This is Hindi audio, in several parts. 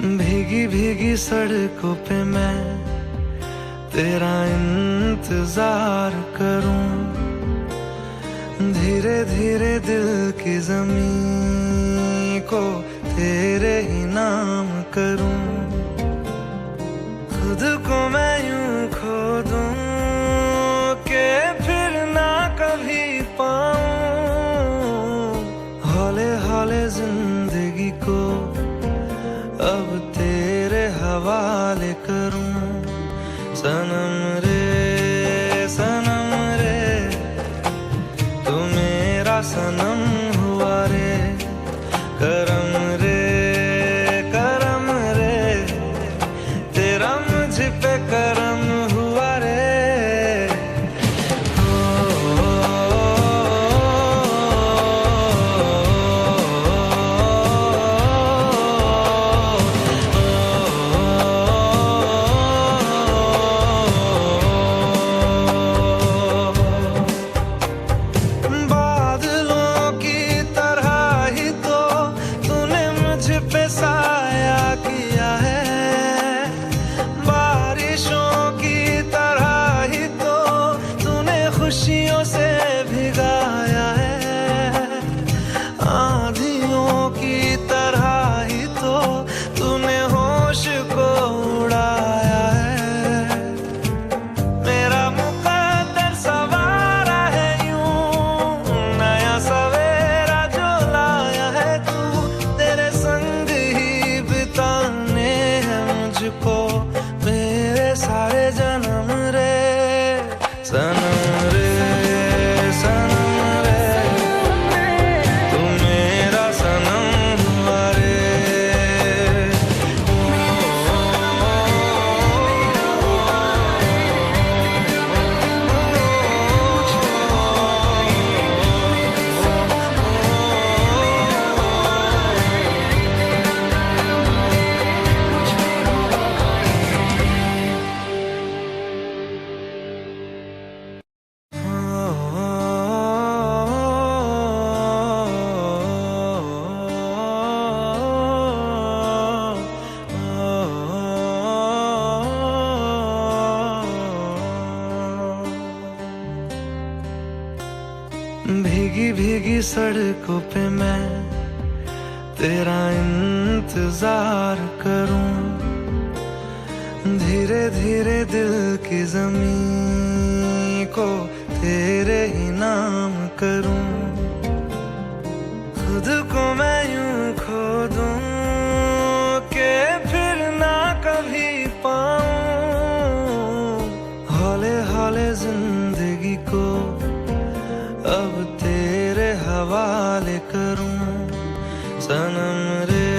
भीगी भीगी सड़कों पे मैं तेरा इंतजार करूं, धीरे धीरे दिल की ज़मीं को तेरे ही नाम करूं। खुद को मैं यूं खो दूं कि फिर ना कभी पाऊं, हौले हौले जिंदगी को अब तेरे हवाले करूं। सनम रे तू मेरा सनम हुआ रे, करम रे तेरा मुझ पे करम हुआ रे। पे साया किया है, बारिशों की तरह ही तो तूने खुशियों से भिगाया है, आंधियों की तरह ही तो तूने होश को उड़ाया है। मेरा मुकद्दर सवारा है यूं, नया सवेरा जो लाया है तू, तेरे संग मुझको मेरे सारे जन्म रे। सनम रे तू मेरा सनम हुआ रे। भीगी भीगी सड़कों पे मैं तेरा इंतजार करूं, धीरे धीरे दिल की ज़मीं को तेरे ही नाम करूं। खुद को मैं यूं खो दूं कि फिर ना कभी पाऊं, हौले हौले जिंदगी को अब तेरे हवाले करूं। सनम रे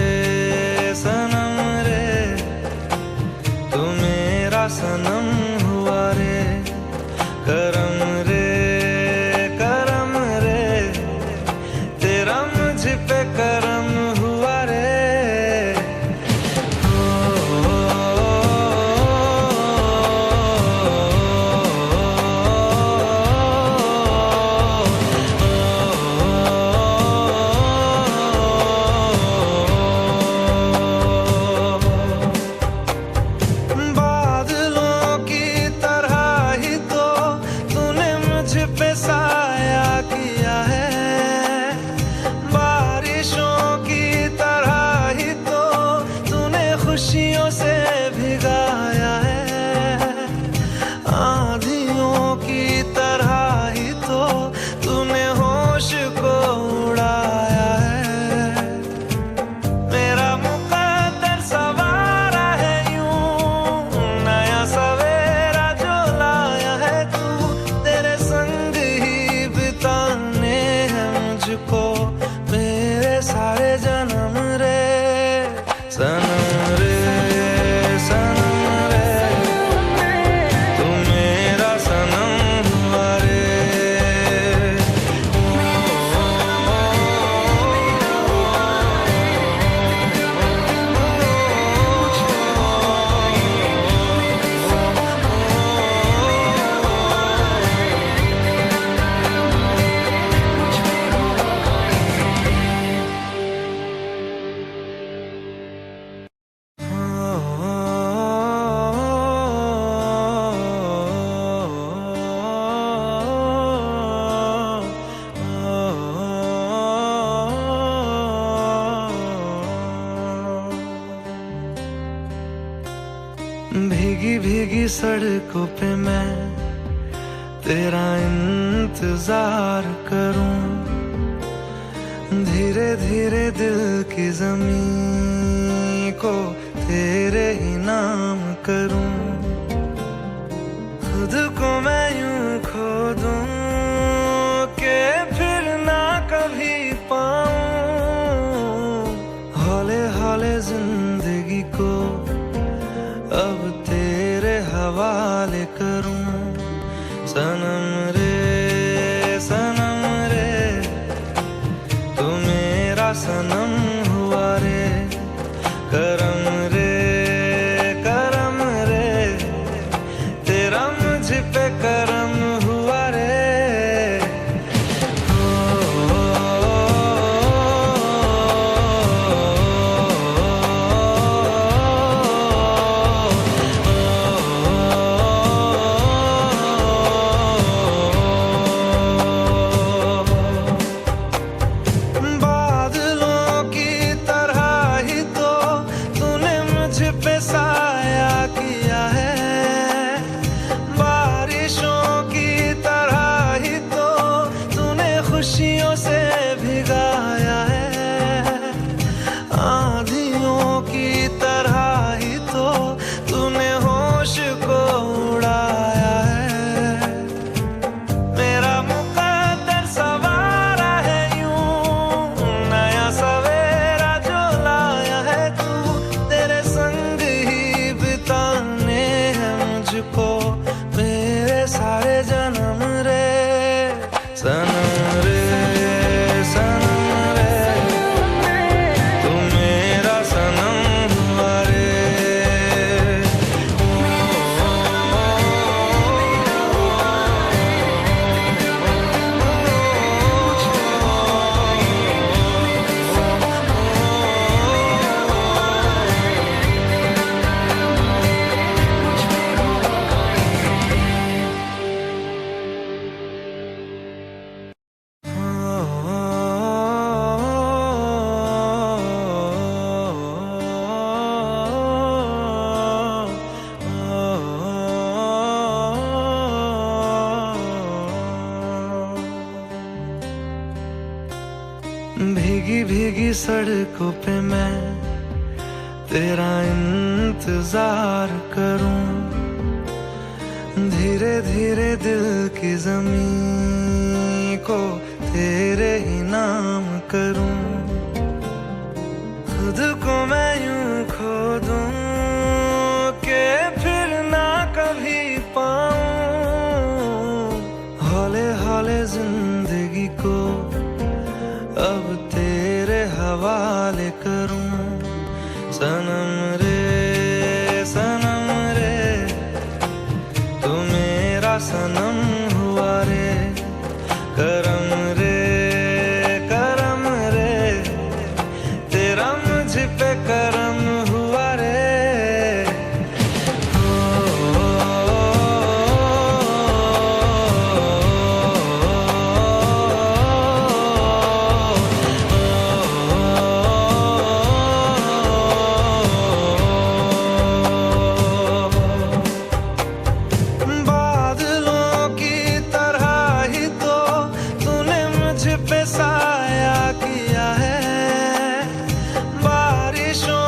तू मेरा सनम हुआ रे, करम रे तेरा मुझ पे करम हुआ रे। बादलों भीगी भीगी सड़कों पे मैं तेरा इंतजार करूं, धीरे धीरे दिल की ज़मीं को तेरे ही नाम करूं। खुद को मैं यूं खो दूं कि फिर ना कभी पाऊं, हौले हौले जिंदगी को अब तेरे हवाले करूं। सनम रे तू मेरा सनम हुआ रे, करम रे तेरा मुझ पे करम हुआ रे। पे साया किया है, बारिशों की तरह ही तो तूने खुशियों से भिगाया है, आंधियों की तरह ही तो तूने होश को उड़ाया है। मेरा मुकद्दर सवारा है यूं, नया सवेरा जो लाया है तू, तेरे संग मुझको मेरे सारे जन्म रे। सनम रे तू मेरा सनम हुआ रे। भीगी भीगी सड़कों पे मैं तेरा इंतजार करूं, धीरे धीरे दिल की ज़मीं को तेरे ही नाम करूं। खुद को मैं यूं खो दूं कि फिर ना कभी पाऊं, हौले हौले जिंदगी को अब तेरे हवाले करूं। सनम रे तू मेरा सनम हुआ रे, करम रे तेरा मुझ पे करम हुआ रे। पे साया किया है, बारिशों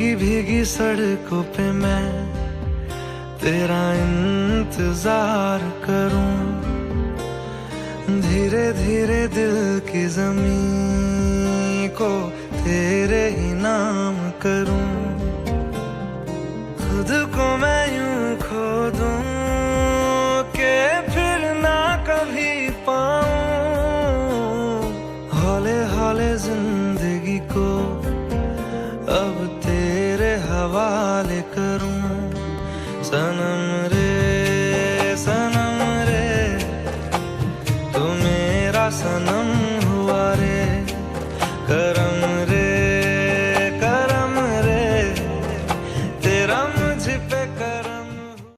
भीगी भीगी सड़कों पे मैं तेरा इंतजार करूं, धीरे धीरे दिल की ज़मीं को तेरे ही नाम करूं। खुद को मैं यूं खो दूं कि फिर ना कभी पाऊं, हौले हौले जिंदगी को अब तेरे हवाले करूं। सनम रे तू मेरा सनम हुआ रे, कर